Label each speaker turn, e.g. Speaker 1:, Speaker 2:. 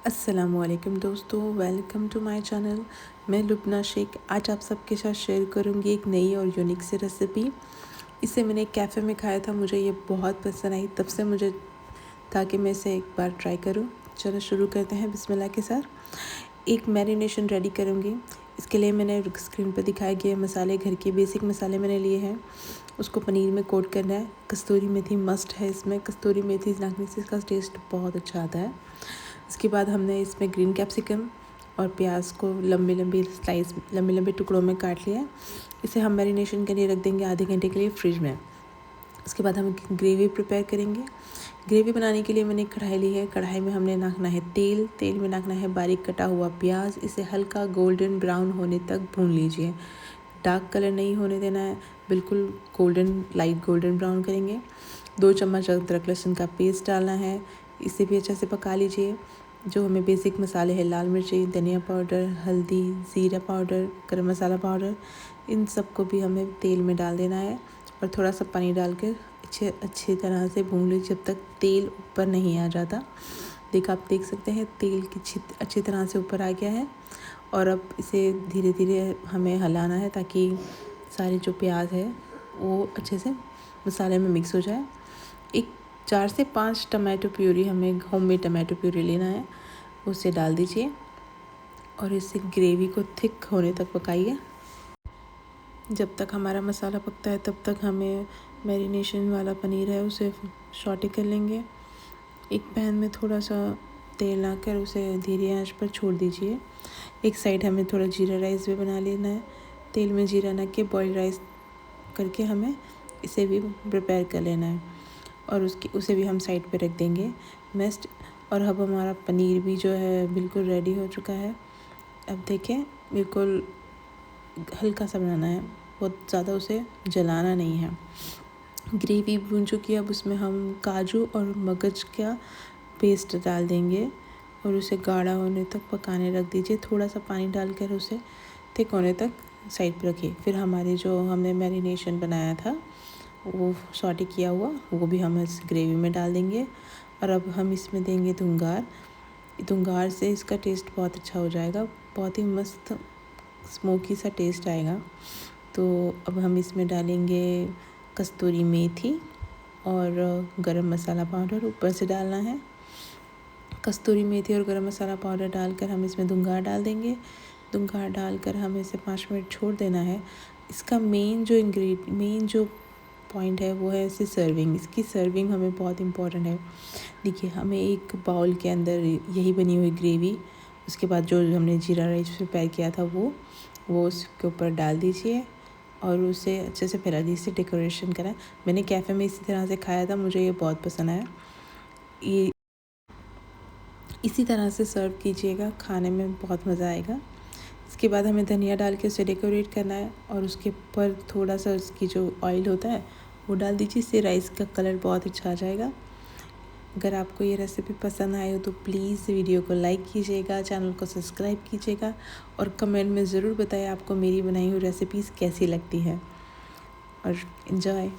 Speaker 1: अस्सलामुअलैकुम दोस्तों, welcome to my channel. मैं लुबना शेख आज आप सबके साथ शेयर करूंगी एक नई और यूनिक सी रेसिपी। इसे मैंने एक कैफ़े में खाया था, मुझे ये बहुत पसंद आई, तब से मुझे था कि मैं इसे एक बार ट्राई करूं। चलो शुरू करते हैं बिस्मिल्लाह के साथ। एक मैरिनेशन रेडी करूंगी। इसके लिए मैंने स्क्रीन पर दिखाए गए मसाले, घर के बेसिक मसाले मैंने लिए हैं। उसको पनीर में कोट करना है। कस्तूरी मेथी मस्ट है इसमें। कस्तूरी मेथी डालने से इसका टेस्ट बहुत अच्छा आता है। इसके बाद हमने इसमें ग्रीन कैप्सिकम और प्याज को लंबे लंबे टुकड़ों में काट लिया है। इसे हम मैरिनेशन के लिए रख देंगे आधे घंटे के लिए फ्रिज में। उसके बाद हम ग्रेवी प्रिपेयर करेंगे। ग्रेवी बनाने के लिए मैंने एक कढ़ाई ली है। कढ़ाई में हमने नाखना है तेल में नाखना है बारीक कटा हुआ प्याज। इसे हल्का गोल्डन ब्राउन होने तक भून लीजिए। डार्क कलर नहीं होने देना है, बिल्कुल लाइट गोल्डन ब्राउन करेंगे। 2 चम्मच अदरक लहसुन का पेस्ट डालना है। इसे भी अच्छे से पका लीजिए। जो हमें बेसिक मसाले हैं, लाल मिर्ची, धनिया पाउडर, हल्दी, ज़ीरा पाउडर, गरम मसाला पाउडर, इन सबको भी हमें तेल में डाल देना है और थोड़ा सा पानी डालकर अच्छी तरह से भून लीजिए जब तक तेल ऊपर नहीं आ जाता। आप देख सकते हैं तेल की अच्छी तरह से ऊपर आ गया है। और अब इसे धीरे धीरे हमें हिलाना है ताकि सारे जो प्याज है वो अच्छे से मसाले में मिक्स हो जाए। एक 4 से 5 टमाटो प्यूरी, हमें होममेड टमाटो प्यूरी लेना है, उसे डाल दीजिए और इसे ग्रेवी को थिक होने तक पकाइए। जब तक हमारा मसाला पकता है तब तक हमें मैरिनेशन वाला पनीर है उसे सॉटे कर लेंगे। एक पैन में थोड़ा सा तेल लाकर उसे धीरे आंच पर छोड़ दीजिए। एक साइड हमें थोड़ा जीरा राइस भी बना लेना है। तेल में जीरा न के बॉइल्ड राइस करके हमें इसे भी प्रिपेयर कर लेना है और उसे भी हम साइड पे रख देंगे मेस्ट। और अब हमारा पनीर भी जो है बिल्कुल रेडी हो चुका है। अब देखें, बिल्कुल हल्का सा बनाना है, बहुत ज़्यादा उसे जलाना नहीं है। ग्रेवी भून चुकी है। अब उसमें हम काजू और मगज का पेस्ट डाल देंगे और उसे गाढ़ा होने तक पकाने रख दीजिए। थोड़ा सा पानी डालकर उसे थिक होने तक साइड पर रखिए। फिर हमारे जो हमने मैरिनेशन बनाया था वो सॉटे किया हुआ, वो भी हम इस ग्रेवी में डाल देंगे। और अब हम इसमें देंगे धुंगार से इसका टेस्ट बहुत अच्छा हो जाएगा, बहुत ही मस्त स्मोकी सा टेस्ट आएगा। तो अब हम इसमें डालेंगे कस्तूरी मेथी और गरम मसाला पाउडर ऊपर से डालना है। कस्तूरी मेथी और गरम मसाला पाउडर डालकर हम इसमें धुंगार डाल देंगे। धुंगार डालकर हमें इसे 5 मिनट छोड़ देना है। इसका मेन जो पॉइंट है वो है इसकी सर्विंग हमें बहुत इम्पोर्टेंट है। देखिए, हमें एक बाउल के अंदर यही बनी हुई ग्रेवी, उसके बाद जो हमने जीरा राइस प्रिपेयर किया था वो उसके ऊपर डाल दीजिए और उसे अच्छे से फैला दीजिए। डेकोरेशन करा, मैंने कैफ़े में इसी तरह से खाया था, मुझे ये बहुत पसंद आया। ये इसी तरह से सर्व कीजिएगा, खाने में बहुत मज़ा आएगा। इसके बाद हमें धनिया डाल के उसे डेकोरेट करना है और उसके ऊपर थोड़ा सा उसकी जो ऑयल होता है वो डाल दीजिए। इससे राइस का कलर बहुत अच्छा आ जाएगा। अगर आपको ये रेसिपी पसंद आए हो तो प्लीज़ वीडियो को लाइक कीजिएगा, चैनल को सब्सक्राइब कीजिएगा और कमेंट में ज़रूर बताएं आपको मेरी बनाई हुई रेसिपीज़ कैसी लगती है। और एंजॉय।